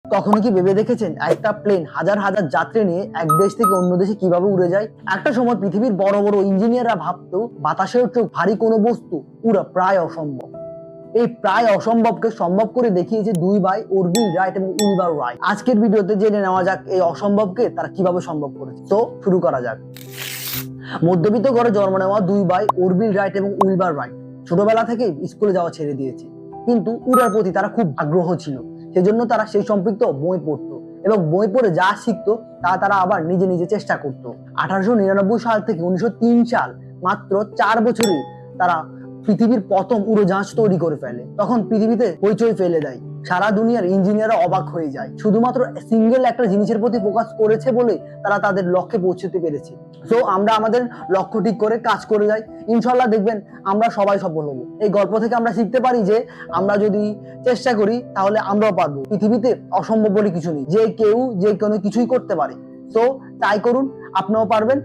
কখনো কি ভেবে দেখেছেন একটা প্লেন হাজার হাজার যাত্রী নিয়ে এক দেশ থেকে অন্য দেশে কিভাবে উড়ে যায়? একটা সময় পৃথিবীর বড় বড় ইঞ্জিনিয়াররা ভাবতো বাতাসের চোখ ভারী কোনো বস্তু উড়া প্রায় অসম্ভব। এই প্রায় অসম্ভবকে সম্ভব করে দেখিয়েছে দুই ভাই অরবিন রাইট এবং উইলবার রাইট। আজকের ভিডিওতে জেনে নেওয়া যাক এই অসম্ভবকে তারা কিভাবে সম্ভব করেছে। তো শুরু করা যাক। মধ্যবিত্ত ঘরে জন্ম নেওয়া দুই ভাই অরবিন রাইট এবং উইলবার রাইট ছোটবেলা থেকে স্কুলে যাওয়া ছেড়ে দিয়েছে, কিন্তু উড়ার প্রতি তারা খুব আগ্রহ ছিল। সেজন্য তারা সেই সম্পৃক্ত বই পড়তো এবং বই পড়ে যা শিখতো তা তারা আবার নিজে নিজে চেষ্টা করত। 1899 সাল থেকে 1903 সাল, মাত্র 4 বছরে তারা পৃথিবীর প্রথম উড়োজাহাজ তৈরি করে ফেলে। তখন পৃথিবীতে হইচই ফেলে দেয়, সারা দুনিয়ার ইঞ্জিনিয়াররা অবাক হয়ে যায়। শুধুমাত্র সিঙ্গেল একটা জিনিসের প্রতি ফোকাস করেছে বলে তারা তাদের লক্ষ্যে পৌঁছতে পেরেছে। তো আমরা আমাদের লক্ষ্য ঠিক করে কাজ করে যাই, ইনশাল্লাহ দেখবেন আমরা সবাই সফল হবো। এই গল্প থেকে আমরা শিখতে পারি যে আমরা যদি চেষ্টা করি তাহলে আমরাও পারবো। পৃথিবীতে অসম্ভব বলে কিছু নেই, যে কেউ যে কোনো কিছুই করতে পারে। তো ট্রাই করুন, আপনিও পারবেন।